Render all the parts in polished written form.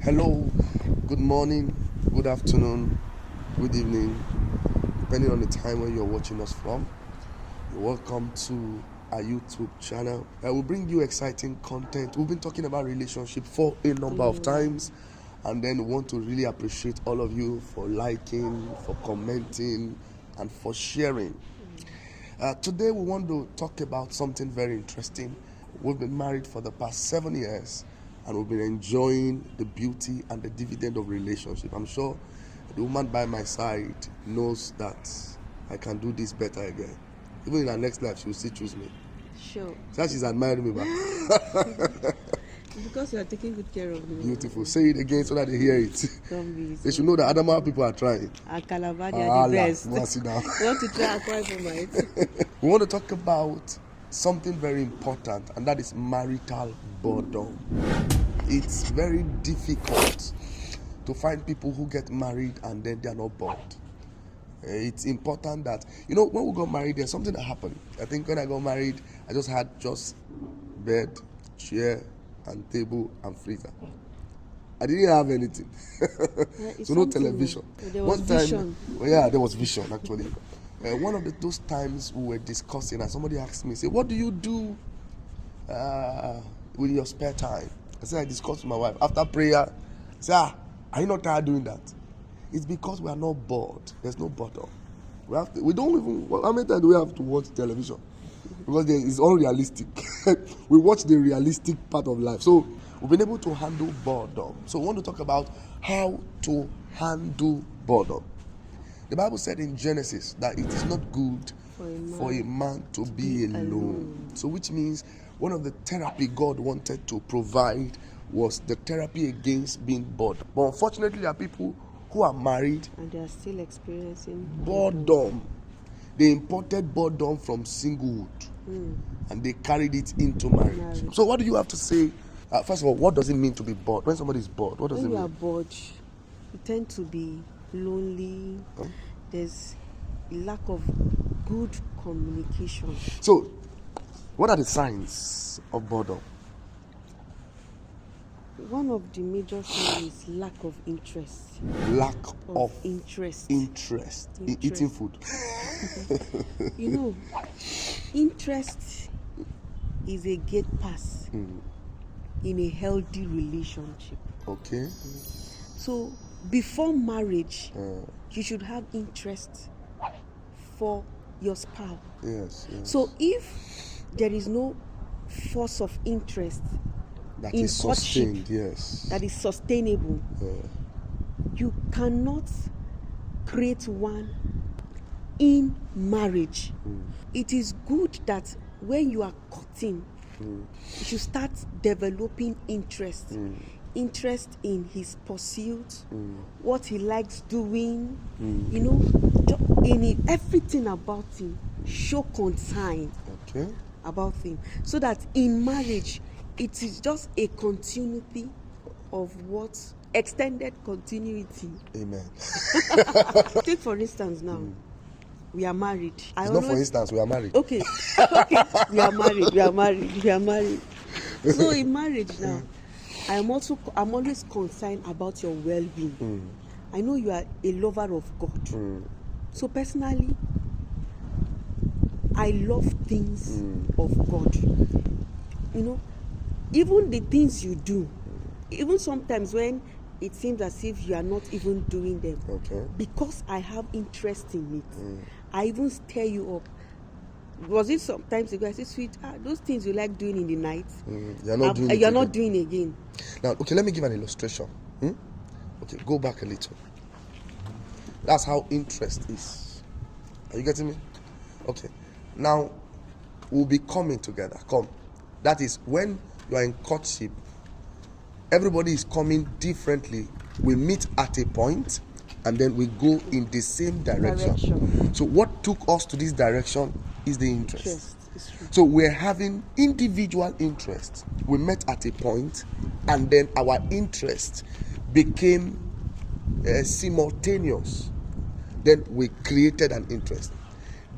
Hello, good morning, good afternoon, good evening, depending on the time when you're watching us from. You're welcome to our YouTube channel. I will bring you exciting content. We've been talking about relationship for a number of times, and then we want to really appreciate all of you for liking, for commenting, and for sharing. Today we want to talk about something very interesting. We've been married for the past 7 years, and we've been enjoying the beauty and the dividend of relationship. I'm sure the woman by my side knows that I can do this better again. Even in her next life, she will still choose me. Sure. So she's admiring me back. Because you are taking good care of me. Beautiful. Say it again so that they hear it. Don't be They should know that Adamawa people are trying. And Calabar, they are the best. Go and sit down. You want to try acquire for my We want to talk about something very important, and that is marital boredom. It's very difficult to find people who get married and then they are not bored. It's important that, when we got married, there's something that happened. I think when I got married, I just had bed, chair, and table and freezer. I didn't have anything. So no television. There was vision. There was vision actually. One of those times we were discussing, and somebody asked me, say, what do you do with your spare time? I said, I discussed with my wife. After prayer, I said, are you not tired doing that? It's because we are not bored. There's no boredom. We don't even, how many times do we have to watch television? Because it's unrealistic. We watch the realistic part of life. So we've been able to handle boredom. So we want to talk about how to handle boredom. The Bible said in Genesis that it is not good for a man to be alone. So which means one of the therapy God wanted to provide was the therapy against being bored. But unfortunately, there are people who are married and they are still experiencing boredom. They imported boredom from singlehood and they carried it into marriage. So what do you have to say? First of all, what does it mean to be bored? When somebody is bored, what does it mean? When you are bored, you tend to be lonely. There's lack of good communication. So, what are the signs of boredom? One of the major signs is lack of interest. Lack of interest. Interest in eating food. Interest is a gate pass in a healthy relationship. Okay. So before marriage, you should have interest for your spouse. Yes. So if there is no force of interest that in is courtship, sustained, yes, that is sustainable, you cannot create one in marriage. It is good that when you are courting, you should start developing interest. Interest in his pursuit, what he likes doing, in everything about him. Show concern about him, so that in marriage it is just a continuity of what extended continuity. Amen. Take for instance now, we are married. Not for instance, we are married. Okay, we are married. So in marriage now, I'm always concerned about your well-being. I know you are a lover of God. So personally, I love things of God. Even the things you do, even sometimes when it seems as if you are not even doing them, because I have interest in it, I even stir you up. Was it sometimes ago I say, sweet, those things you like doing in the night, you're not doing not doing again. Now, let me give an illustration. Okay, go back a little. That's how interest is. Are you getting me? Okay. Now, we'll be coming together. That is, when you are in courtship, everybody is coming differently. We meet at a point, and then we go in the same direction. So what took us to this direction is the interest. So we're having individual interest. We met at a point, and then our interest became simultaneous. Then we created an interest.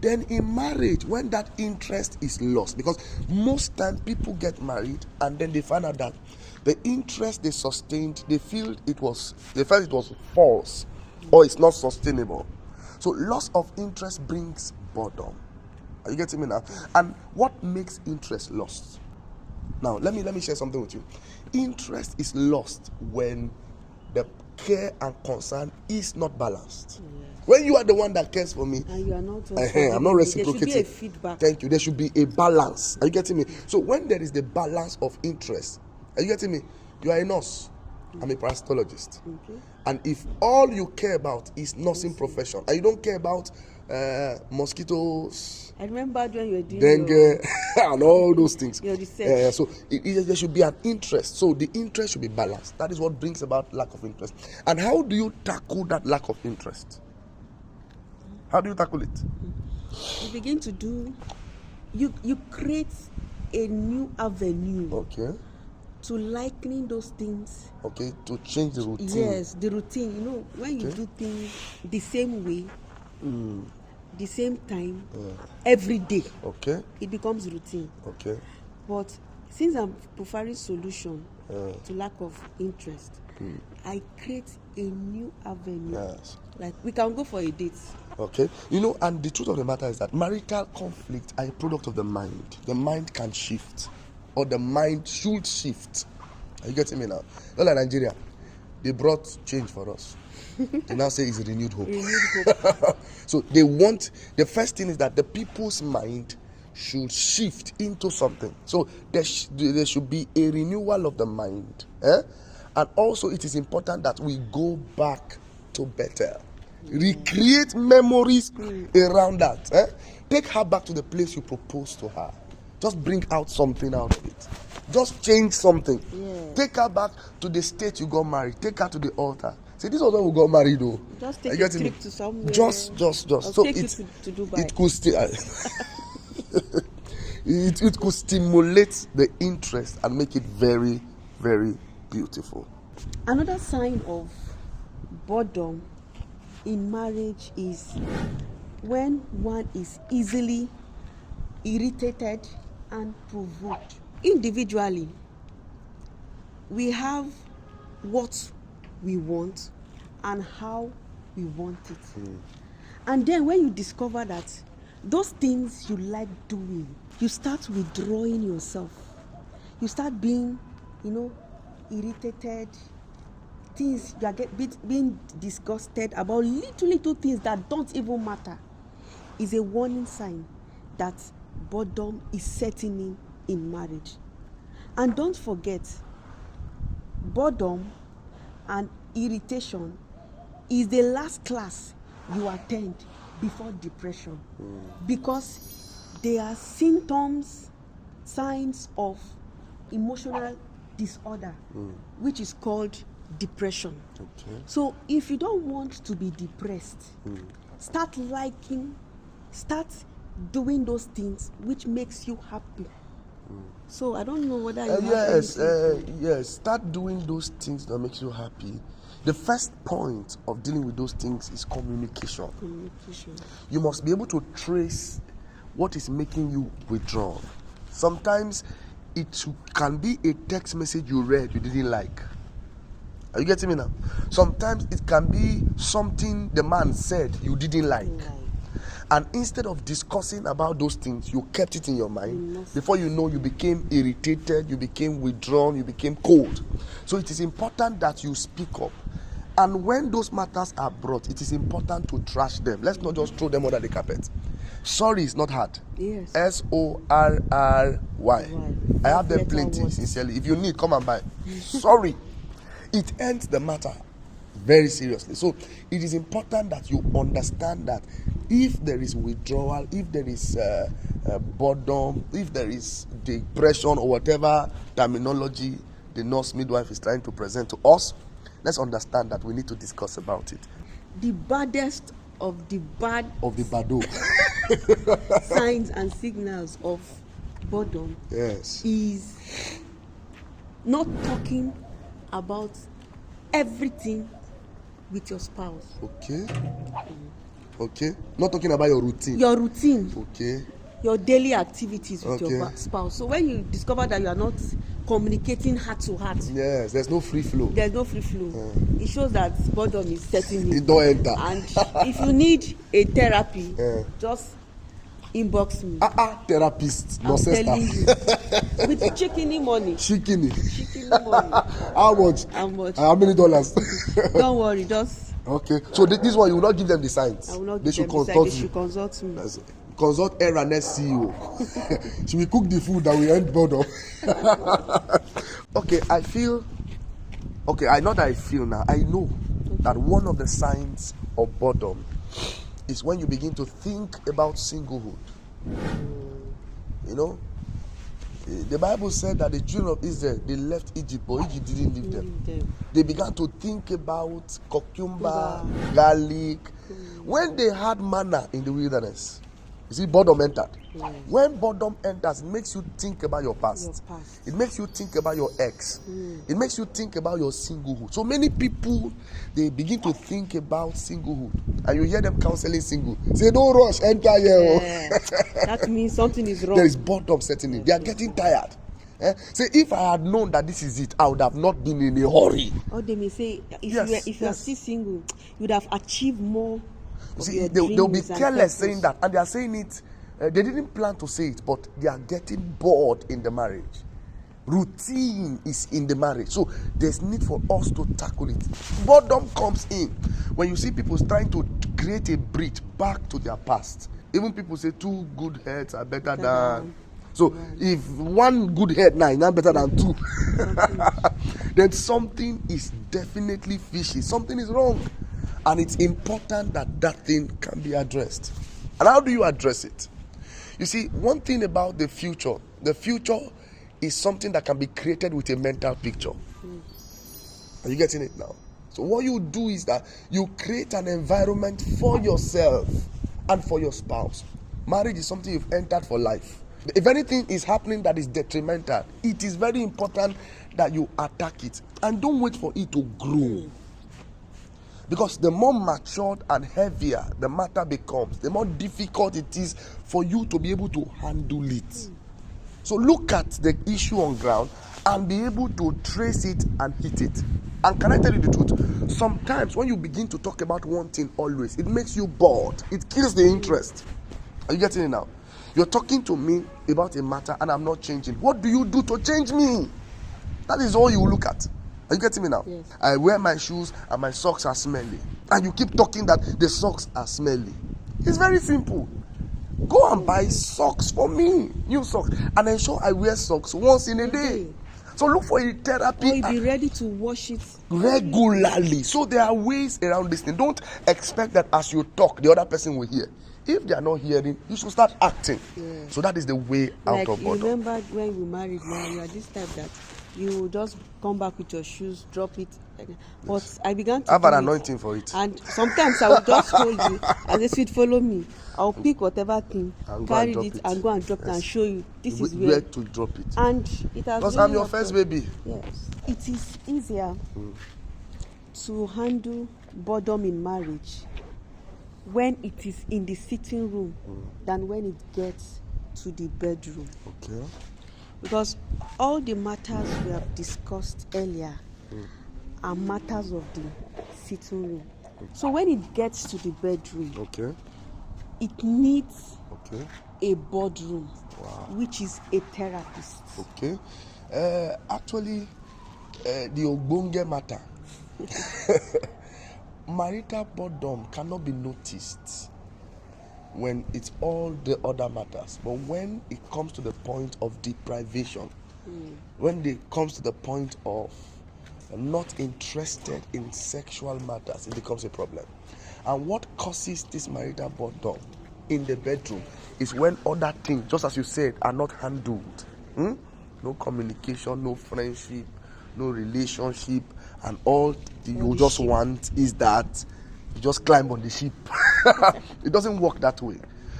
Then in marriage, when that interest is lost, because most times people get married and then they find out that The interest they sustained, they felt it was false or it's not sustainable. So loss of interest brings boredom. Are you getting me now? And what makes interest lost? Now let me share something with you. Interest is lost when the care and concern is not balanced. When you are the one that cares for me and you are not I'm not reciprocating. There should be a feedback. Thank you. There should be a balance. Are you getting me? So when there is the balance of interest, are you getting me? You are a nurse. I'm a parasitologist. Okay. And if all you care about is nursing profession and you don't care about mosquitoes, I remember when you were doing dengue and all those things. Your research. So there should be an interest. So the interest should be balanced. That is what brings about lack of interest. And how do you tackle that lack of interest? How do you tackle it? You begin to do, you create a new avenue. Okay. To likening those things. Okay, to change the routine. Yes, the routine. You know, when you do things the same way, the same time, every day, okay, it becomes routine. Okay. But since I'm preferring solution to lack of interest, I create a new avenue. Yes. Like we can go for a date. Okay. You know, and the truth of the matter is that marital conflict are a product of the mind. The mind can shift, or the mind should shift. Are you getting me now? Not like Nigeria. They brought change for us. They now say it's renewed hope. So they want, the first thing is that the people's mind should shift into something. So there should be a renewal of the mind. And also it is important that we go back to better. Recreate memories around that. Take her back to the place you proposed to her. Just bring out something out of it. Just change something. Yeah. Take her back to the state you got married. Take her to the altar. See, this was when we got married, though. Just take a trip to somewhere. Just. I'll So take you to Dubai. It could still. it could stimulate the interest and make it very, very beautiful. Another sign of boredom in marriage is when one is easily irritated and provoked. Individually, we have what we want and how we want it. And then when you discover that those things you like doing, you start withdrawing yourself. You start being, irritated. Things you are being disgusted about, little things that don't even matter, is a warning sign that boredom is setting in marriage. And don't forget, boredom and irritation is the last class you attend before depression, because they are symptoms, signs of emotional disorder, which is called depression. Okay. So if you don't want to be depressed, start doing those things which makes you happy. So I don't know whether you yes, start doing those things that makes you happy. The first point of dealing with those things is communication. You must be able to trace what is making you withdraw. Sometimes it can be a text message you read you didn't like. Are you getting me now? Sometimes it can be something the man said you didn't like. And instead of discussing about those things, you kept it in your mind. Before you know, you became irritated, you became withdrawn, you became cold. So it is important that you speak up. And when those matters are brought, it is important to trash them. Let's not just throw them under the carpet. Sorry is not hard. Yes. SORRY. Right. I have them plenty, sincerely. If you need, come and buy. Sorry. It ends the matter very seriously. So it is important that you understand that if there is withdrawal, if there is boredom, if there is depression or whatever terminology the nurse midwife is trying to present to us, let's understand that we need to discuss about it. The baddest of the bado signs and signals of boredom is not talking about everything with your spouse. Okay. Not talking about your routine. Okay. Your daily activities with your spouse. So when you discover that you are not communicating heart to heart. Yes, there's no free flow. There's no free flow. It shows that boredom is setting in. It don't enter. And if you need a therapy, just inbox me. Therapist, no I'm sister. telling you. With chickeny money. Chickeny. Money. How much? How much? How many dollars? Don't worry, just. Okay. So this one, you will not give them the signs. I will not They give should them consult They you. should consult me. Consult next CEO. She will cook the food that will end boredom. Okay, I know that I feel now. I know that one of the signs of boredom is when you begin to think about singlehood. You know, the Bible said that the children of Israel, they left Egypt, but Egypt didn't leave them. They began to think about cucumber, garlic. When they had manna in the wilderness, you see, boredom entered. Yes. When boredom enters, it makes you think about your past. It makes you think about your ex. It makes you think about your singlehood. So many people, they begin to think about singlehood. And you hear them counseling single. Say, don't rush, enter here. Yeah. That means something is wrong. There is boredom setting in. They are getting tired. Say, if I had known that this is it, I would have not been in a hurry. Or they may say, if you are still single, you would have achieved more. You see, they'll be careless saying that, and they are saying it. They didn't plan to say it, but they are getting bored in the marriage. Routine is in the marriage, so there's need for us to tackle it. Boredom comes in when you see people trying to create a bridge back to their past. Even people say 2 good heads are better than. So if 1 good head now is not better than 2, then something is definitely fishy. Something is wrong. And it's important that that thing can be addressed. And how do you address it? You see, one thing about the future is something that can be created with a mental picture. Are you getting it now? So what you do is that you create an environment for yourself and for your spouse. Marriage is something you've entered for life. If anything is happening that is detrimental, it is very important that you attack it. And don't wait for it to grow. Because the more matured and heavier the matter becomes, the more difficult it is for you to be able to handle it. So look at the issue on ground and be able to trace it and hit it. And can I tell you the truth? Sometimes when you begin to talk about one thing always, it makes you bored. It kills the interest. Are you getting it now? You're talking to me about a matter and I'm not changing. What do you do to change me? That is all you look at. Are you getting me now? Yes. I wear my shoes and my socks are smelly. And you keep talking that the socks are smelly. It's very simple. Go and buy socks for me. New socks. And ensure I wear socks once in a day. So look for a therapy. Or you be ready to wash it regularly. So there are ways around this thing. Don't expect that as you talk, the other person will hear. If they are not hearing, you should start acting. Yeah. So that is the way out of boredom. Remember when we married now, you are this type that you just come back with your shoes, drop it. But I began to have an anointing for it. And sometimes I will just hold you as a sweet follow me. I'll pick whatever thing, carry it and go and drop it and show you this is where to drop it. And it has because I'm your first baby. Yes. It is easier to handle boredom in marriage when it is in the sitting room than when it gets to the bedroom. Okay. Because all the matters we have discussed earlier are matters of the sitting room. So when it gets to the bedroom, it needs a boardroom, which is a therapist. Okay. Actually, the Ogbonge matter. Marital boredom cannot be noticed when it's all the other matters. But when it comes to the point of deprivation, when it comes to the point of not interested in sexual matters, it becomes a problem. And what causes this marital boredom in the bedroom is when other things, just as you said, are not handled. No communication, no friendship, no relationship, and all you just want is that you just climb on the ship. It doesn't work that way.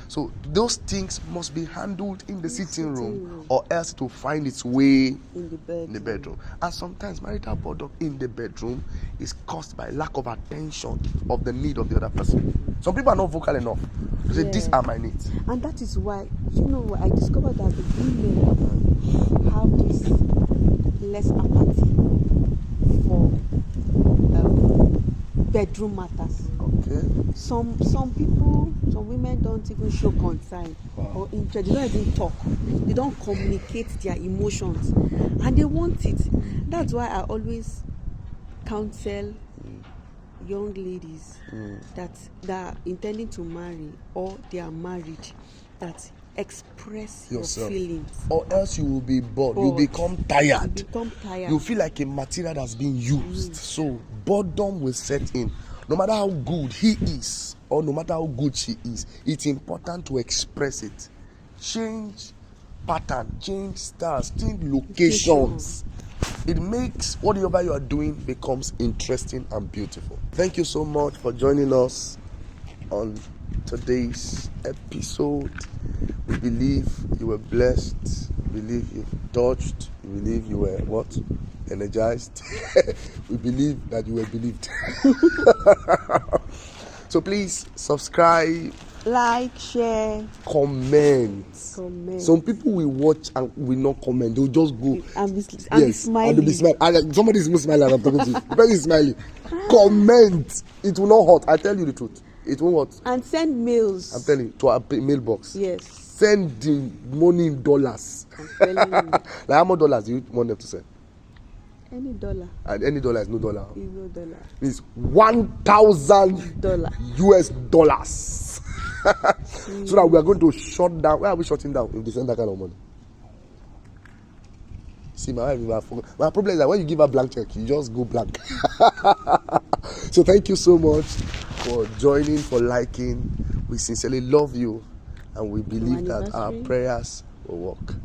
So those things must be handled in the sitting room, or else it will find its way in the bedroom. And sometimes marital boredom in the bedroom is caused by lack of attention of the need of the other person. Some people are not vocal enough to say, these are my needs. And that is why, I discovered that the women have this less apathy for bedroom matters. Okay. Some people, some women don't even show concern or interest. They don't even talk. They don't communicate their emotions, and they want it. That's why I always counsel young ladies that are intending to marry or they are married, that express Yourself. your feelings, Or else you will be bored. You become tired. You feel like a material that's been used. So boredom will set in. No matter how good he is or no matter how good she is, it's important to express it. Change pattern, change styles, change locations. It makes whatever you are doing becomes interesting and beautiful. Thank you so much for joining us on today's episode. We believe you were blessed. We believe you touched. We believe you were what? Energized. We believe that you were believed. So please subscribe, like, share, comment. Some people will watch and will not comment. They'll just go and be smiling. And they'll be smiling. And somebody is smiling and I'm talking to you. The person is smiling. Comment. It will not hurt. I tell you the truth. It won't hurt. And send mails. I'm telling you, to our mailbox. Yes. Send the money in dollars. I'm telling you. Like how much dollars do you want them to send? Any dollar. And any dollar is no dollar. Is no dollar. It's $1,000 US dollars. So that we are going to shut down. Why are we shutting down if they send that kind of money? See, my problem is that when you give a blank check, you just go blank. So thank you so much for joining, for liking. We sincerely love you, and we believe that our prayers will work.